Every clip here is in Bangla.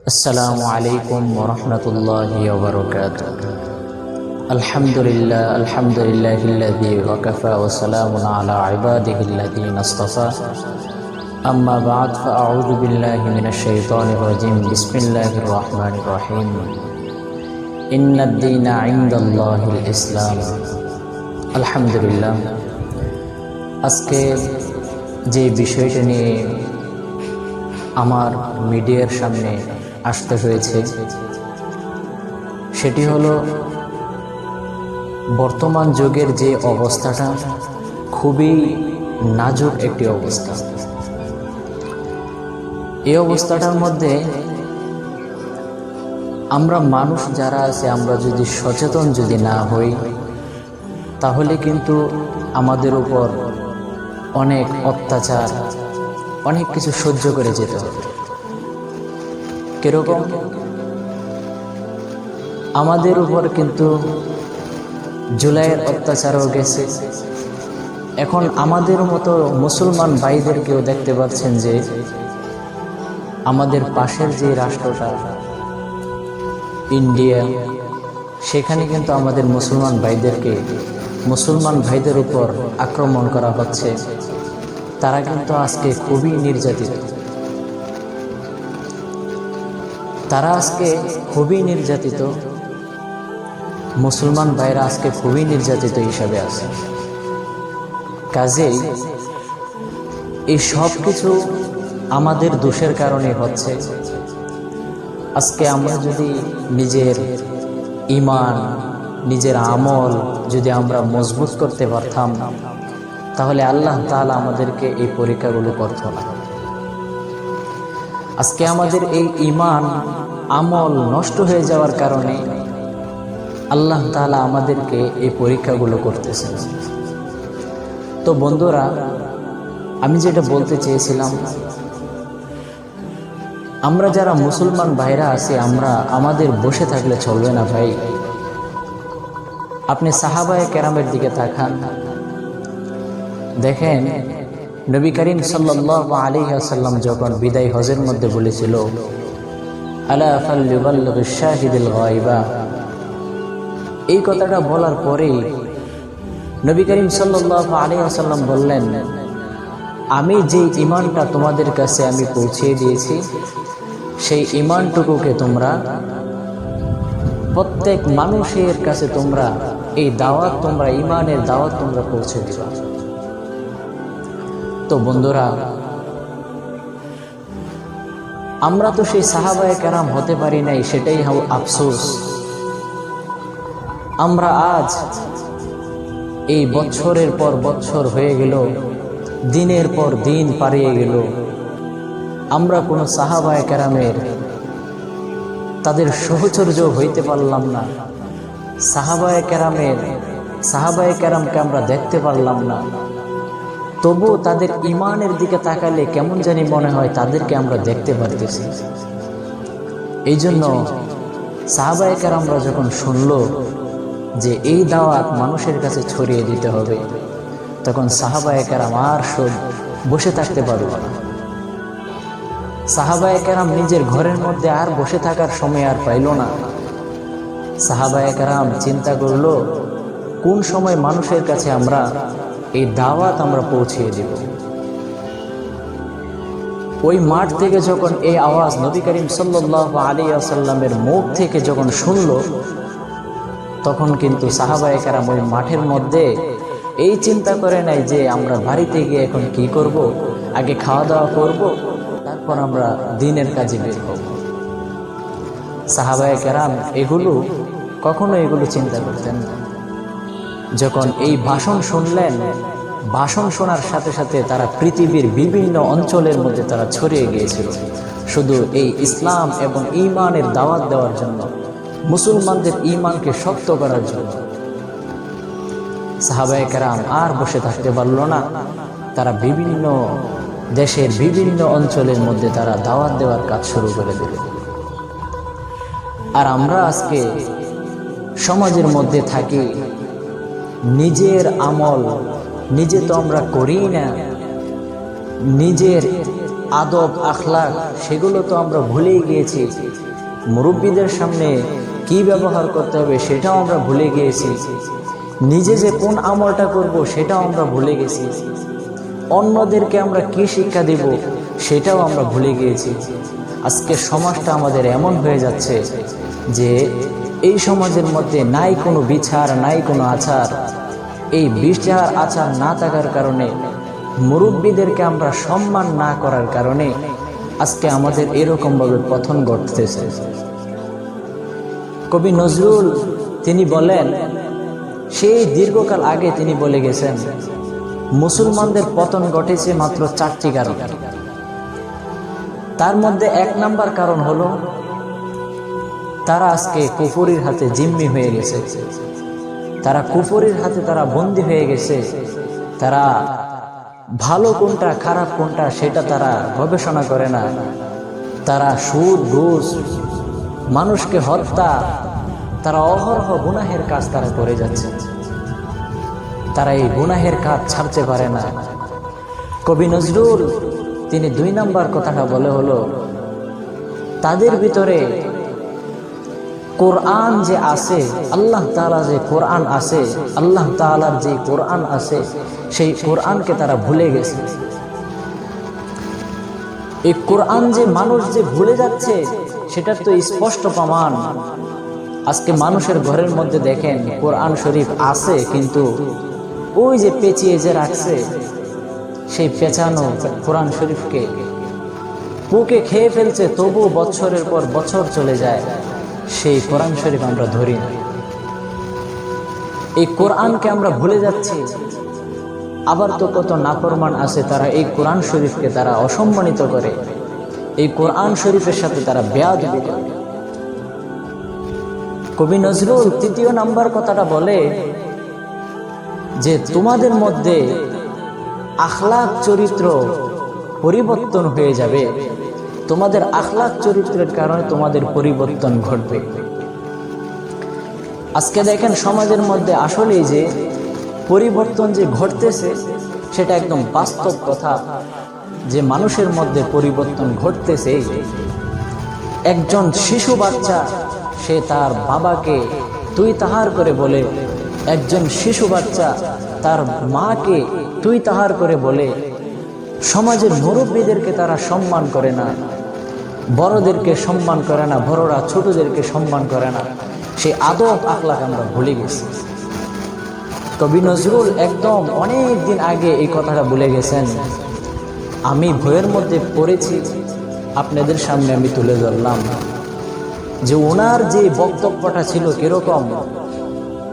السلام عليكم ورحمة الله وبركاته. الحمد لله الذي وكفى وسلام على عباده الذين اصطفى. أما بعد فأعوذ بالله من الشيطان الرجيم. بسم الله الرحمن الرحيم. إن الدين عند الله الإسلام. الحمد لله. আজকে যে বিষয়টা নিয়ে আমার মিডিয়ার সামনে আসতে হয়েছে সেটি হলো বর্তমান যুগের যে অবস্থাটা খুবই নাজুক একটি অবস্থা। এই অবস্থাটার মধ্যে আমরা মানুষ যারা আছে আমরা যদি সচেতন যদি না হই তাহলে কিন্তু আমাদের উপর অনেক অত্যাচার অনেক কিছু সহ্য করে যেতে হবে। কিরকম? আমাদের উপর কিন্তু জুলাইয়ের অত্যাচারও গেছে। এখন আমাদের মতো মুসলমান ভাইদেরকেও দেখতে পাচ্ছেন যে আমাদের পাশের যে রাষ্ট্রটা ইন্ডিয়া, সেখানে কিন্তু আমাদের মুসলমান ভাইদের উপর আক্রমণ করা হচ্ছে। তারা কিন্তু আজকে খুবই নির্যাতিত। মুসলমান ভাইরা আজকে খুবই নির্যাতিত হিসাবে আছে। কাজেই এই সব কিছু আমাদের দোষের কারণে হচ্ছে। আজকে আমরা যদি নিজের ঈমান নিজের আমল যদি আমরা মজবুত করতে পারতাম তাহলে আল্লাহ তাআলা আমাদেরকে এই পরীক্ষাগুলো করত না। আজকে আমাদের এই ঈমান আমল নষ্ট হয়ে যাওয়ার কারণে আল্লাহ তাআলা আমাদেরকে এই পরীক্ষাগুলো করতেছেন। তো বন্ধুরা, আমি যেটা বলতে চেয়েছিলাম, আমরা যারা মুসলমান ভাইরা আছি আমাদের বসে থাকলে চলবে না ভাই। আপনি সাহাবায়ে কেরামের দিকে তাকান, দেখেন নবী করিম সাল্লাল্লাহু আলাইহি ওয়াসাল্লাম যখন বিদায় হজের মধ্যে বলেছিল আলা ফালইউবাল্লিগিশ শাহিদুল গায়বা, এই কথাটা বলার পরেই নবী করিম সাল্লাল্লাহু আলাইহি ওয়াসাল্লাম বললেন, আমি যে ঈমানটা তোমাদের কাছে আমি পৌঁছে দিয়েছি সেই ঈমানটুকুকে তোমরা প্রত্যেক মানুষের কাছে তোমরা এই দাওয়াত ঈমানের দাওয়াত তোমরা পৌঁছে দিবা। তো বন্ধুরা, আমরা তো সেই সাহাবায়ে কেরাম হতে পারি নাই, সেটাই আফসোস। আমরা আজ এই বছরের পর বছর হয়ে গেল, দিনের পর দিন পারিয়ে গেল, আমরা কোনো সাহাবায়ে কেরামের তাদের সহচর্য হইতে পারলাম না। সাহাবায়ে কেরামকে আমরা দেখতে পারলাম না। তবু তাদের ঈমানের দিকে তাকালে কেমন জানি মনে হয় তাদেরকে আমরা দেখতে পারতেছি। এই জন্য সাহাবায়ে কেরামরা যখন শুনল যে এই দাওয়াত মানুষের কাছে ছড়িয়ে দিতে হবে, তখন সাহাবায়ে কেরাম আর বসে থাকতে পারল না। সাহাবায়ে কেরাম নিজের ঘরের মধ্যে আর বসে থাকার সময় আর পাইল না। সাহাবায়ে কেরাম চিন্তা করল কোন সময় মানুষের কাছে আমরা এই দাওয়াত আমরা পৌঁছিয়ে দেব। ওই মাঠ থেকে যখন এই আওয়াজ নবী করিম সাল্লাল্লাহু আলাইহি ওয়াসাল্লামের মুখ থেকে যখন শুনল, তখন কিন্তু সাহাবায়ে কেরাম ওই মাঠের মধ্যে এই চিন্তা করে নাই যে আমরা বাড়িতে গিয়ে এখন কি করব, আগে খাওয়া দাওয়া করব, তারপর আমরা দিনের কাজে বের হব। সাহাবায়ে কেরাম কখনো এগুলো চিন্তা করতেন না। যখন এই ভাষণ শুনলেন, ভাষণ শোনার সাথে সাথে তারা পৃথিবীর বিভিন্ন অঞ্চলের মধ্যে তারা ছড়িয়ে গিয়েছিল শুধু এই ইসলাম এবং ঈমানের দাওয়াত দেওয়ার জন্য, মুসলমানদের ঈমানকে শক্ত করার জন্য। সাহাবায়ে কেরাম আর বসে থাকতে পারল না। তারা বিভিন্ন দেশের বিভিন্ন অঞ্চলের মধ্যে তারা দাওয়াত দেওয়ার কাজ শুরু করে দিল। আর আমরা আজকে সমাজের মধ্যে থাকি, নিজের আমল নিজে তো আমরা করি না, নিজের আদব আখলাক সেগুলো তো আমরা ভুলেই গিয়েছি। মুরব্বীদের সামনে কি ব্যবহার করতে হবে সেটাও আমরা ভুলে গিয়েছি। নিজে যে কোন আমলটা করব সেটাও আমরা ভুলে গেছি। অন্যদেরকে আমরা কি শিক্ষা দেব সেটাও আমরা ভুলে গিয়েছি। আজকে সমাজটা আমাদের এমন হয়ে যাচ্ছে যে এই সমাজের মধ্যে নাই কোনো বিচার, নাই কোনো আচার। এই বিচার আচার না থাকার কারণে, মুরব্বীদেরকে আমরা সম্মান না করার কারণে আজকে আমাদের এরকমভাবে পতন ঘটতেছে। কবি নজরুল তিনি বলেন, সেই দীর্ঘকাল আগে তিনি বলে গেছেন, মুসলমানদের পতন ঘটেছে মাত্র 4টি কারণ। তার মধ্যে 1 নাম্বার কারণ হলো তারা আজকে কুফরির হাতে জিম্মি হয়ে গেছে। তারা কুফরির হাতে তারা বন্দী হয়ে গেছে। তারা ভালো কোনটা খারাপ কোনটা সেটা তারা গবেষণা করে না। তারা সুদ ঘুষ, মানুষকে হত্যা, তারা অহরহ গুনাহের কাজ তারা করে যাচ্ছে। তারা এই গুনাহের কাজ ছাড়তে পারে না। কবি নজরুল তিনি 2 নাম্বার কথাটা বলে হলো, তাদের ভিতরে কোরআন যে আছে, আল্লাহ তাআলা যে কোরআন আছে, আল্লাহ তাআলার যে কোরআন আছে, সেই কোরআনকে তারা ভুলে গেছে। এই কোরআন যে মানুষ যে ভুলে যাচ্ছে সেটার তো স্পষ্ট প্রমাণ। আজকে মানুষের ঘরের মধ্যে দেখেন কোরআন শরীফ আছে, কিন্তু ওই যে পেঁচিয়ে যে রাখছে, সেই পেঁচানো কোরআন শরীফকে পুকে খেয়ে ফেলছে, তবু বছরের পর বছর চলে যায়, সেই কোরআন শরীফ আমরা ধরি না। এই কোরআনকে আমরা ভুলে যাচ্ছি। আবার তো কত নাফরমান আছে, তারা এই কোরআন শরীফকে তারা অসম্মানিত করে, এই কোরআন শরীফের সাথে তারা বেয়াদবি করে। কবি নজরুল 3য় নাম্বার কথাটা বলে যে তোমাদের মধ্যে আখলাক চরিত্র পরিবর্তন হয়ে যাবে, তোমাদের আখলাক চরিত্রের কারণে তোমাদের পরিবর্তন ঘটবে। আজকে দেখেন সমাজের মধ্যে আসলেই যে পরিবর্তন যে ঘটতেছে সেটা একদম বাস্তব কথা, যে মানুষের মধ্যে পরিবর্তন ঘটতেছে। একজন শিশু বাচ্চা সে তার বাবাকে তুই তাহার করে বলে, একজন শিশু বাচ্চা তার মাকে তুই তাহার করে বলে। সমাজের মুরব্বীদেরকে তারা সম্মান করে না, বড়দেরকে সম্মান করে না, বড়রা ছোটদেরকে সম্মান করে না। সেই আদব আখলাক আমরা ভুলে গেছি। কবি নজরুল একদম অনেক দিন আগে এই কথাটা বলে গেছেন। আমি বইয়ের মধ্যে পড়েছি, আপনাদের সামনে আমি তুলে ধরলাম যে ওনার যে বক্তব্যটা ছিল কিরকম।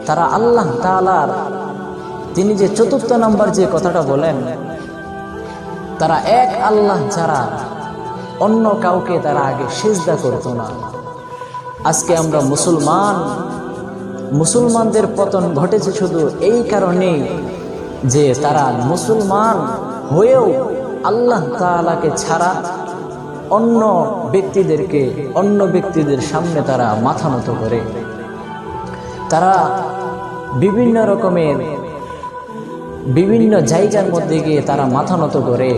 তারা আল্লাহ তাআলার তিনি যে 4র্থ নাম্বার যে কথাটা বলেন, তারা এক আল্লাহ ছাড়া অন্য কাউকে তারা আগে সিজদা করতো না। আজকে আমরা মুসলমানদের পতন ঘটেছে শুধু এই কারণেই যে তারা মুসলমান হয়েও আল্লাহ তাআলাকে ছাড়া অন্য ব্যক্তিদের সামনে তারা মাথা নত করে। তারা বিভিন্ন রকমের বিভিন্ন জায়গার মধ্যে গিয়ে তারা মাথা নত করে,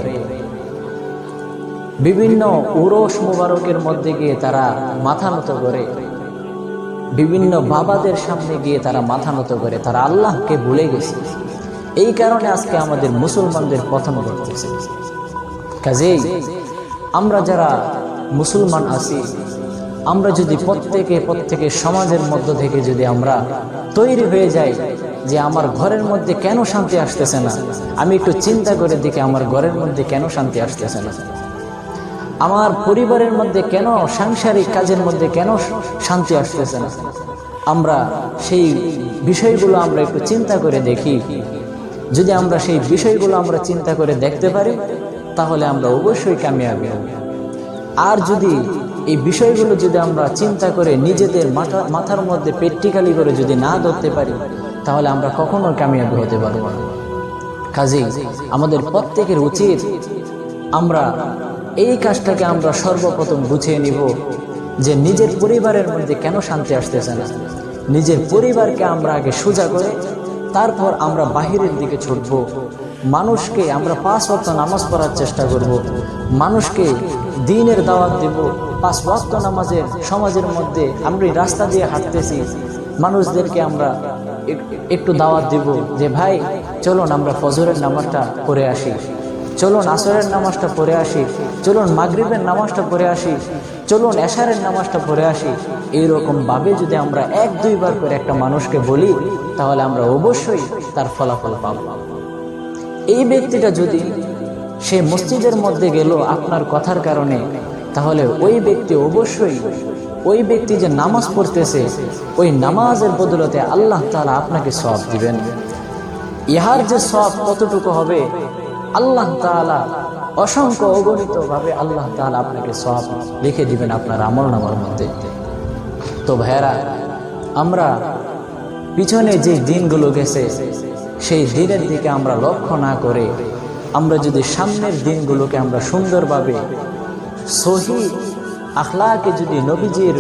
বিভিন্ন উরস মুবারকের মধ্যে গিয়ে তারা মাথা নত করে, বিভিন্ন বাবাদের সামনে গিয়ে তারা মাথা নত করে। তারা আল্লাহকে ভুলে গেছে। এই কারণে আজকে আমাদের মুসলমানদের পতন ঘটতেছে। কাজেই আমরা যারা মুসলমান আছি, আমরা যদি প্রত্যেকে সমাজের মধ্য থেকে যদি আমরা তৈরি হয়ে যাই যে আমার ঘরের মধ্যে কেন শান্তি আসতেছে না, আমি একটু চিন্তা করে দেখি আমার ঘরের মধ্যে কেন শান্তি আসতেছে না, আমার পরিবারের মধ্যে কেন, সাংসারিক কাজের মধ্যে কেন শান্তি আসতেছে না। আমরা সেই বিষয়গুলো আমরা একটু চিন্তা করে দেখি। যদি আমরা সেই বিষয়গুলো আমরা চিন্তা করে দেখতে পারি, তাহলে আমরা অবশ্যই কামিয়াব হব। আর যদি এই বিষয়গুলো যদি আমরা চিন্তা করে নিজেদের মাথার মধ্যে প্র্যাকটিক্যালি করে যদি না ধরতে পারি, তাহলে আমরা কখনো কামিয়াব হতে পারব না। কাজেই আমাদের প্রত্যেকের উচিত আমরা এই কাজটাকে আমরা সর্বপ্রথম বুঝিয়ে নিব যে নিজের পরিবারের মধ্যে কেন শান্তি আসতেছে না। নিজের পরিবারকে আমরা আগে সোজা করে তারপর আমরা বাহিরের দিকে ছুটব, মানুষকে আমরা 5 ওয়াক্ত নামাজ পড়ার চেষ্টা করব, মানুষকে দ্বীনের দাওয়াত দেব। 5 ওয়াক্ত নামাজের সমাজের মধ্যে আমরা রাস্তা দিয়ে হাঁটতেছি, মানুষদেরকে আমরা একটু দাওয়াত দিব যে ভাই চলুন আমরা ফজরের নামাজটা পড়ে আসি, চলুন আসরের নামাজটা পড়ে আসি, চলুন মাগরিবের নামাজটা পড়ে আসি, চলুন এশারের নামাজটা পড়ে আসি। এইরকম ভাবে যদি আমরা 1-2 বার করে একটা মানুষকে বলি, তাহলে আমরা অবশ্যই তার ফলাফল পাব। এই ব্যক্তিটা যদি সে মসজিদের মধ্যে গেল আপনার কথার কারণে, তাহলে ওই ব্যক্তি অবশ্যই, ওই ব্যক্তি যে নামাজ পড়তেছে ওই নামাজের বদলতে আল্লাহ তাআলা আপনাকে সওয়াব দিবেন। ইহার যে সওয়াব কতটুকু হবে, আল্লাহ তাআলা অসংখ্য অগণিত ভাবে আল্লাহ তাআলা আপনাকে সওয়াব লিখে দিবেন আপনার আমলনামার মধ্যে। তো ভাইরা, আমরা পিছনে যে দিনগুলো গেছে সেই দিনের দিকে আমরা লক্ষ্য না করে আমরা যদি সামনের দিনগুলোকে আমরা সুন্দরভাবে সহি আখলাকে যদি নবীজির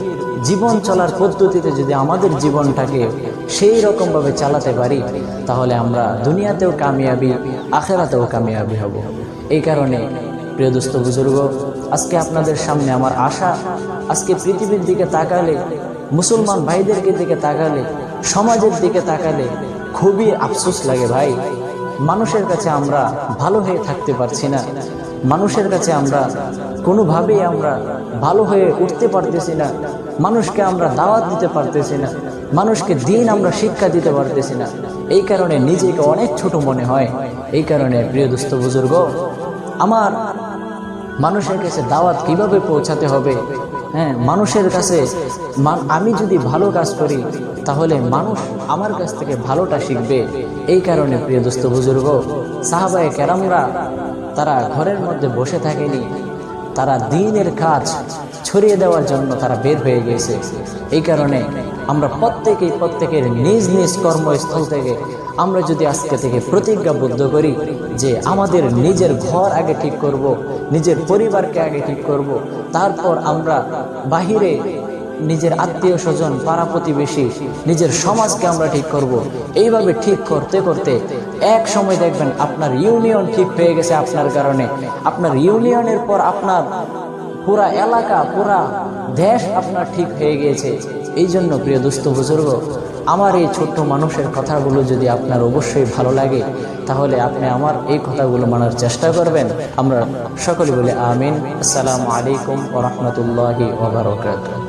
জীবন চলার পদ্ধতিতে যদি আমাদের জীবনটাকে সেই রকমভাবে চালাতে পারি, তাহলে আমরা দুনিয়াতেও কামিয়াবি, আখিরাতেও কামিয়াবি হব। এই কারণে প্রিয় দোস্ত বুজুর্গ, আজকে আপনাদের সামনে আমার আশা, আজকে পৃথিবীর দিকে তাকালে, মুসলমান ভাইদেরকে দিকে তাকালে, সমাজের দিকে তাকালে খুবই আফসোস লাগে ভাই। মানুষের কাছে আমরা ভালো হয়ে থাকতে পারছি না, মানুষের কাছে আমরা কোনোভাবেই আমরা ভালো হয়ে উঠতে পারতেছি না, মানুষকে আমরা দাওয়াত দিতে পারতেছি না, মানুষকে দিন আমরা শিক্ষা দিতে পারতেছি না। এই কারণে নিজেকে অনেক ছোট মনে হয়। এই কারণে প্রিয় দোস্ত বুজুর্গ, আমার মানুষের কাছে দাওয়াত কিভাবে পৌঁছাতে হবে, হ্যাঁ, মানুষের কাছে আমি যদি ভালো কাজ করি তাহলে মানুষ আমার কাছ থেকে ভালোটা শিখবে। এই কারণে প্রিয় দোস্ত বুজুর্গ, সাহাবায়ে কেরামরা তারা ঘরের মধ্যে বসে থাকেনি, তারা দ্বীনের কাজ ছড়িয়ে দেওয়ার জন্য তারা বের হয়ে গেছে। এই কারণে আমরা প্রত্যেকের নিজ নিজ কর্মস্থল থেকে আমরা যদি আজকে থেকে প্রতিজ্ঞাবদ্ধ করি যে আমাদের নিজের ঘর আগে ঠিক করব, নিজের পরিবারকে আগে ঠিক করব, তারপর আমরা বাহিরে নিজের আত্মীয় স্বজন, পাড়া প্রতিবেশী, নিজের সমাজকে আমরা ঠিক করব। এইভাবে ঠিক করতে করতে এক সময় দেখবেন আপনার ইউনিয়ন ঠিক হয়ে গেছে আপনার কারণে। আপনার ইউনিয়নের পর আপনার পুরা এলাকা, পুরা দেশ আপনার ঠিক হয়ে গিয়েছে। এই জন্য প্রিয় দোস্ত বুজুর্গ, আমার এই ছোট্ট মানুষের কথাগুলো যদি আপনার অবশ্যই ভালো লাগে, তাহলে আপনি আমার এই কথাগুলো মানার চেষ্টা করবেন। আমরা সকলে বলি আমিন। আসসালামু আলাইকুম ওয়া রাহমাতুল্লাহি ওয়া বারাকাতুহু।